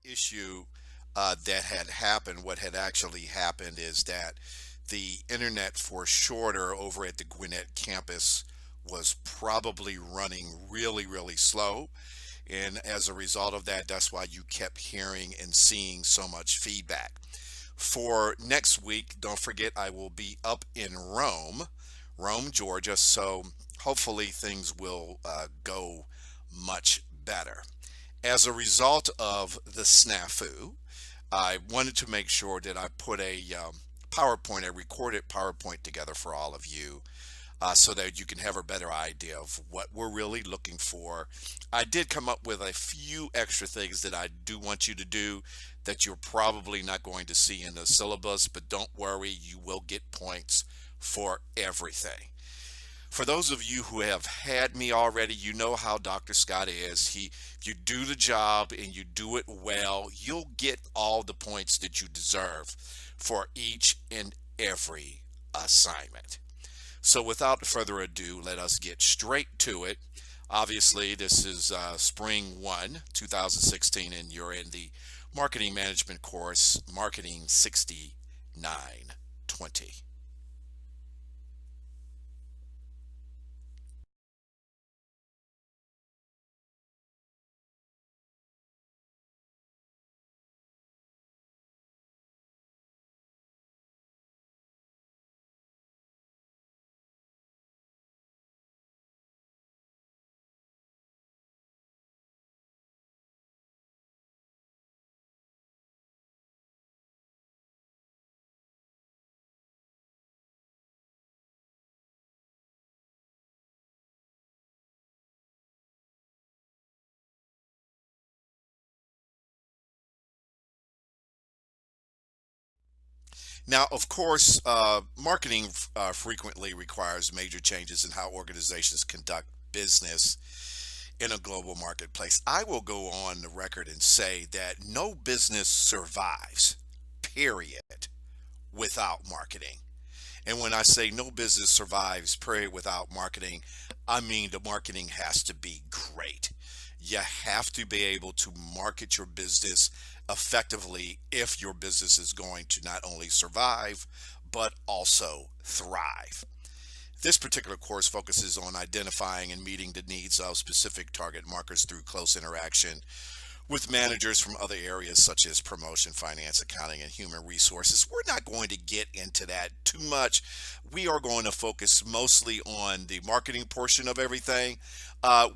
issue that had happened. What had actually happened is that the internet for shorter over at the Gwinnett campus was probably running really, really slow. And as a result of that, that's why you kept hearing and seeing so much feedback. For next week, don't forget I will be up in Rome, Georgia. So hopefully things will go much better. As a result of the snafu, I wanted to make sure that I put a recorded PowerPoint together for all of you so that you can have a better idea of what we're really looking for. I did come up with a few extra things that I do want you to do that you're probably not going to see in the syllabus, but don't worry, you will get points for everything. For those of you who have had me already, you know how Dr. Scott is. If you do the job and you do it well, you'll get all the points that you deserve for each and every assignment. So without further ado, let us get straight to it. Obviously, this is spring 1, 2016, and you're in the marketing management course, Marketing 6920. Now, of course, marketing frequently requires major changes in how organizations conduct business in a global marketplace. I will go on the record and say that no business survives, period, without marketing. And when I say no business survives, period, without marketing, I mean the marketing has to be great. You have to be able to market your business effectively if your business is going to not only survive, but also thrive. This particular course focuses on identifying and meeting the needs of specific target markets through close interaction with managers from other areas such as promotion, finance, accounting, and human resources. We're not going to get into that too much. We are going to focus mostly on the marketing portion of everything.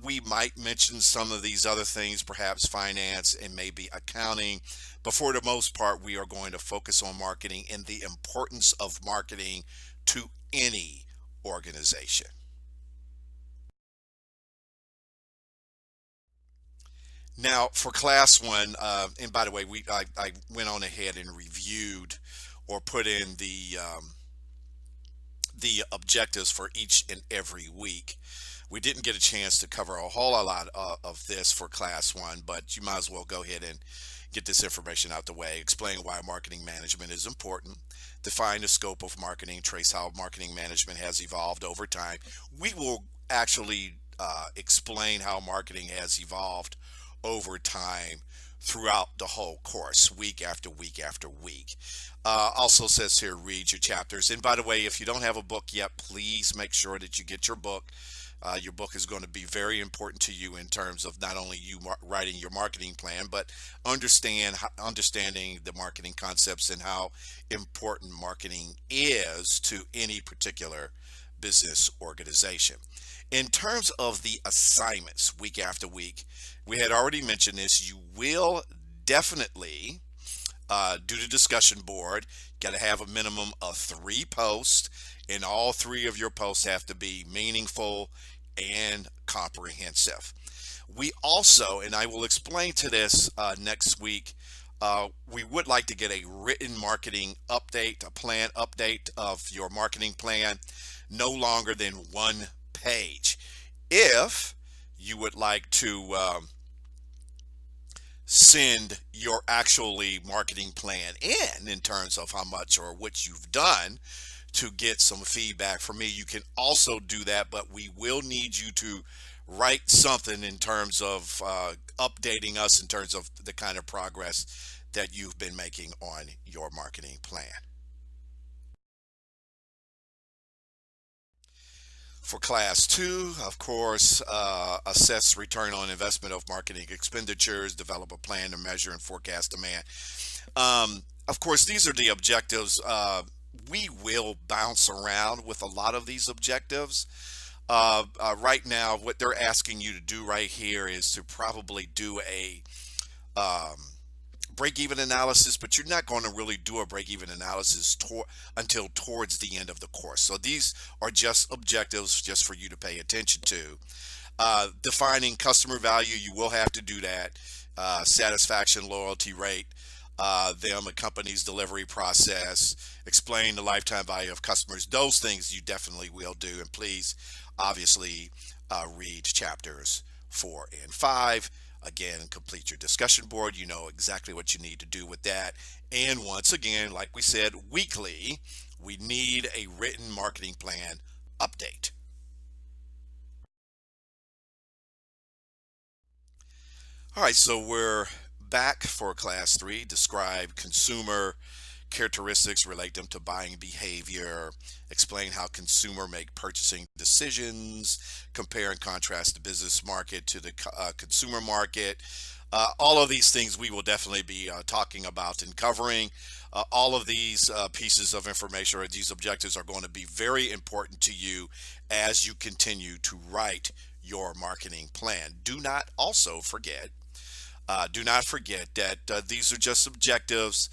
We might mention some of these other things, perhaps finance and maybe accounting. But for the most part, we are going to focus on marketing and the importance of marketing to any organization. Now, for class one, and by the way, I went on ahead and reviewed or put in the objectives for each and every week. We didn't get a chance to cover a whole lot of this for class one, but you might as well go ahead and get this information out the way. Explain why marketing management is important. Define the scope of marketing. Trace how marketing management has evolved over time. We will actually explain how marketing has evolved over time throughout the whole course, week after week after week. Also says here, read your chapters. And by the way, if you don't have a book yet, please make sure that you get your book. Your book is going to be very important to you in terms of not only you writing your marketing plan, but understanding the marketing concepts and how important marketing is to any particular business organization. In terms of the assignments week after week, we had already mentioned this. You will definitely do the discussion board. Got to have a minimum of 3 posts, and all 3 of your posts have to be meaningful and comprehensive. We also, and I will explain to this next week, we would like to get a written marketing update, a plan update of your marketing plan, no longer than 1 page. If you would like to send your actually marketing plan in terms of how much or what you've done to get some feedback from me, you can also do that, but we will need you to write something in terms of updating us in terms of the kind of progress that you've been making on your marketing plan. For class two, of course, assess return on investment of marketing expenditures, develop a plan to measure and forecast demand. Of course, these are the objectives. We will bounce around with a lot of these objectives. Right now, what they're asking you to do right here is to probably do a um, break-even analysis, but you're not going to really do a break-even analysis until towards the end of the course. So these are just objectives just for you to pay attention to. Defining customer value, you will have to do that. Satisfaction, loyalty rate, them, a company's delivery process, explain the lifetime value of customers. Those things you definitely will do. And please, obviously, read chapters 4 and 5. Again, complete your discussion board. You know exactly what you need to do with that. And once again, like we said, weekly, we need a written marketing plan update. All right, so we're back for class three. Describe consumer characteristics, relate them to buying behavior, explain how consumer make purchasing decisions, compare and contrast the business market to the consumer market. All of these things we will definitely be talking about and covering. All of these pieces of information or these objectives are going to be very important to you as you continue to write your marketing plan. Do not forget that these are just objectives,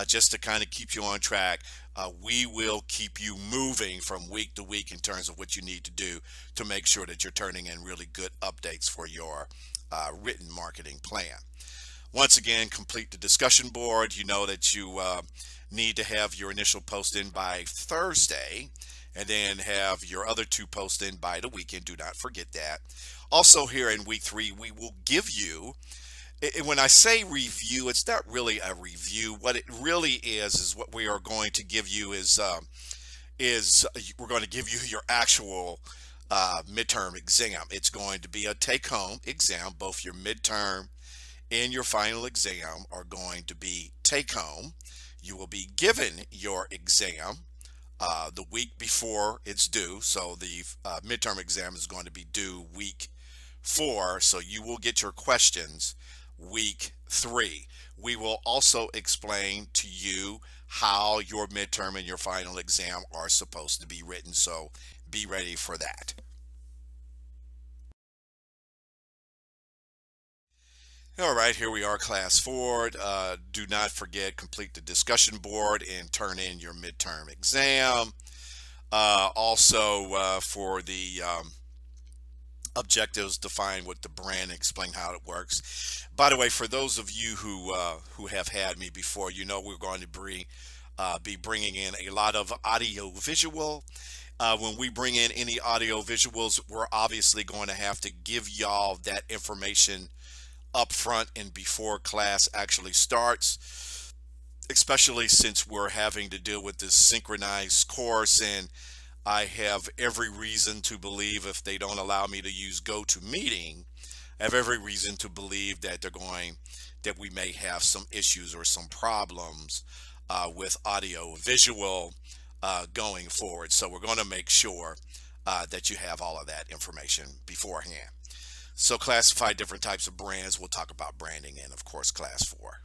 just to kind of keep you on track. We will keep you moving from week to week in terms of what you need to do to make sure that you're turning in really good updates for your written marketing plan. Once again, complete the discussion board. You know that you need to have your initial post in by Thursday and then have your other two posts in by the weekend. Do not forget that. Also, here in week three, we will give you, when I say review, it's not really a review. What it really is what we are going to give you is we're going to give you your actual midterm exam. It's going to be a take-home exam. Both your midterm and your final exam are going to be take-home. You will be given your exam the week before it's due. So the midterm exam is going to be due week 4. So you will get your questions week 3. We will also explain to you how your midterm and your final exam are supposed to be written. So be ready for that. All right, here we are, class 4. Do not forget, complete the discussion board and turn in your midterm exam. Also, for the objectives, define what the brand, explain how it works. By the way, for those of you who have had me before, you know we're going to be bringing in a lot of audio visual. When we bring in any audio visuals, we're obviously going to have to give y'all that information up front and before class actually starts, especially since we're having to deal with this synchronized course. And I have every reason to believe, if they don't allow me to use GoToMeeting, I have every reason to believe that that we may have some issues or some problems with audio visual going forward. So we're going to make sure that you have all of that information beforehand. So classify different types of brands. We'll talk about branding in, of course, class 4.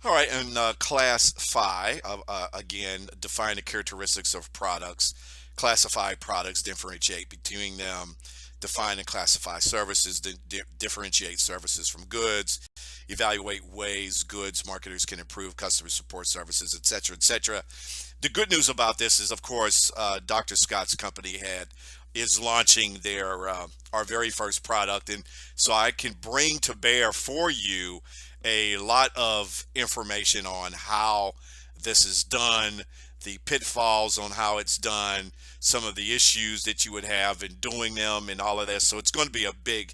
All right, in class 5, again, define the characteristics of products, classify products, differentiate between them, define and classify services, differentiate services from goods, evaluate ways goods marketers can improve customer support services, etc., etc. The good news about this is, of course, Dr. Scott's company is launching our very first product, and so I can bring to bear for you a lot of information on how this is done, the pitfalls on how it's done, some of the issues that you would have in doing them, and all of this. So it's going to be a big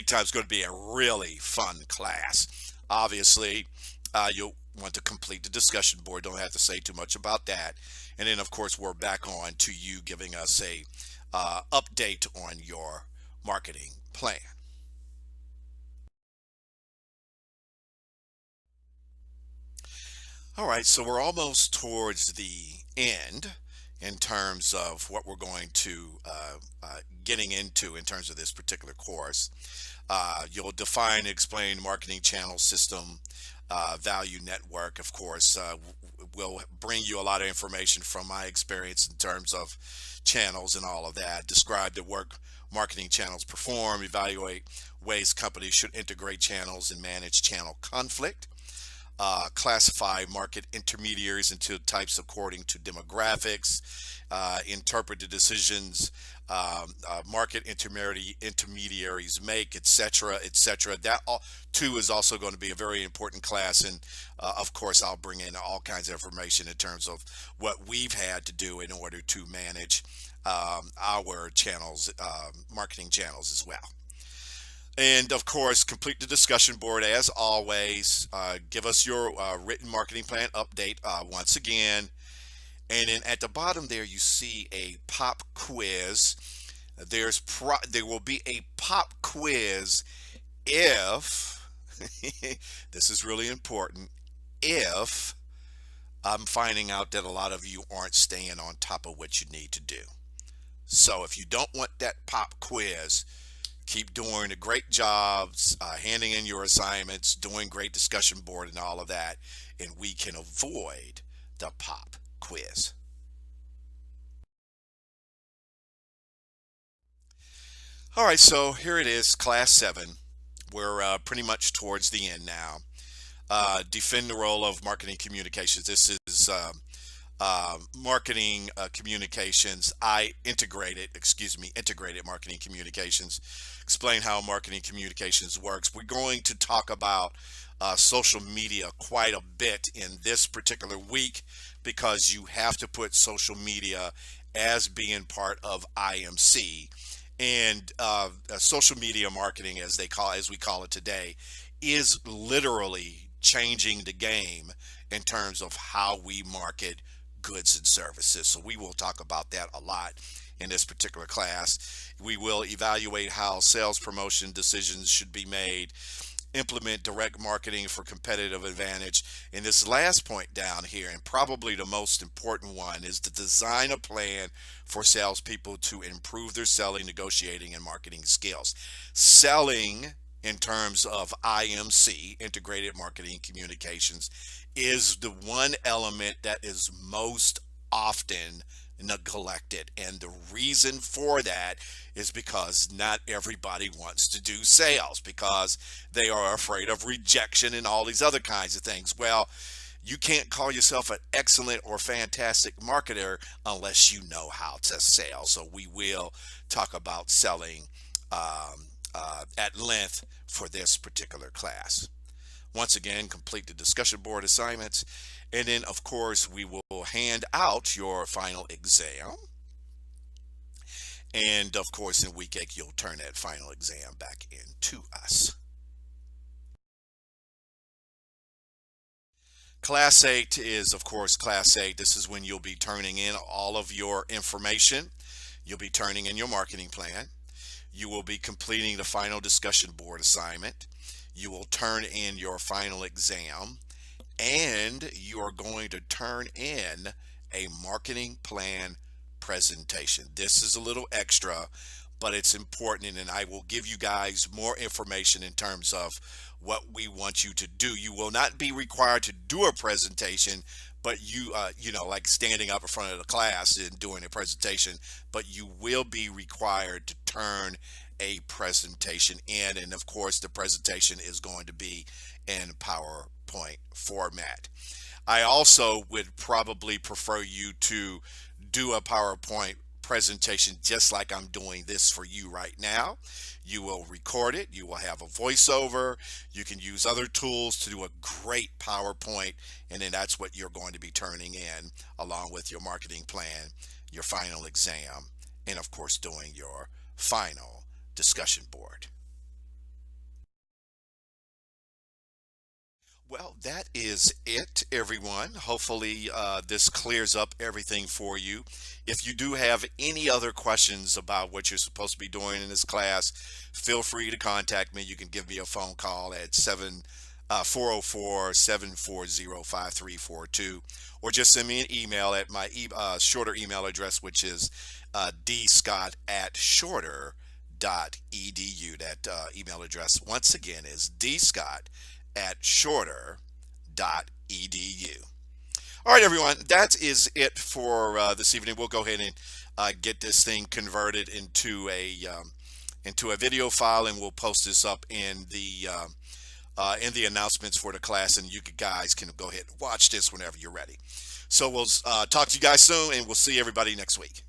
time. It's going to be a really fun class. Obviously, want to complete the discussion board. Don't have to say too much about that. And then, of course, we're back on to you giving us a update on your marketing plan. All right, so we're almost towards the end in terms of what we're going to getting into in terms of this particular course. You'll define and explain marketing channel system, value network. Of course, will bring you a lot of information from my experience in terms of channels and all of that. Describe the work marketing channels perform, evaluate ways companies should integrate channels and manage channel conflict. Classify market intermediaries into types according to demographics, interpret the decisions market intermediaries make, etc., etc. That all, too is also going to be a very important class, and of course I'll bring in all kinds of information in terms of what we've had to do in order to manage our channels, marketing channels as well. And of course, complete the discussion board as always. Give us your written marketing plan update once again. And then at the bottom there, you see a pop quiz. There will be a pop quiz if this is really important. If I'm finding out that a lot of you aren't staying on top of what you need to do. So if you don't want that pop quiz, keep doing the great jobs, handing in your assignments, doing great discussion board and all of that, and we can avoid the pop quiz. All right, so here it is, class 7. We're pretty much towards the end now. Defend the role of marketing communications. This is marketing communications. Integrated marketing communications. Explain how marketing communications works. We're going to talk about social media quite a bit in this particular week because you have to put social media as being part of IMC. And social media marketing, as we call it today, is literally changing the game in terms of how we market goods and services. So we will talk about that a lot in this particular class. We will evaluate how sales promotion decisions should be made, implement direct marketing for competitive advantage. And this last point down here, and probably the most important one, is to design a plan for salespeople to improve their selling, negotiating, and marketing skills. Selling in terms of IMC, integrated marketing communications, is the one element that is most often neglected. And the reason for that is because not everybody wants to do sales because they are afraid of rejection and all these other kinds of things. Well, you can't call yourself an excellent or fantastic marketer unless you know how to sell. So we will talk about selling at length for this particular class. Once again, complete the discussion board assignments, and then of course we will hand out your final exam, and of course in week 8 you'll turn that final exam back into us. Class 8 is of course class 8. This is when you'll be turning in all of your information. You'll be turning in your marketing plan. You will be completing the final discussion board assignment. You will turn in your final exam, and you are going to turn in a marketing plan presentation. This is a little extra, but it's important, and I will give you guys more information in terms of what we want you to do. You will not be required to do a presentation, but you know, like standing up in front of the class and doing a presentation, but you will be required to turn a presentation in, and of course the presentation is going to be in PowerPoint format. I also would probably prefer you to do a PowerPoint presentation just like I'm doing this for you right now. You will record it, you will have a voiceover, you can use other tools to do a great PowerPoint, and then that's what you're going to be turning in along with your marketing plan, your final exam, and of course doing your final discussion board. Well, that is it, everyone. Hopefully, this clears up everything for you. If you do have any other questions about what you're supposed to be doing in this class, feel free to contact me. You can give me a phone call at 404-740-5342, or just send me an email at my shorter email address, which is dscott@shorter.edu. That email address, once again, is dscott@shorter.edu. All right, everyone, that is it for this evening. We'll go ahead and get this thing converted into a video file, and we'll post this up in the announcements for the class, and you guys can go ahead and watch this whenever you're ready. So we'll talk to you guys soon, and we'll see everybody next week.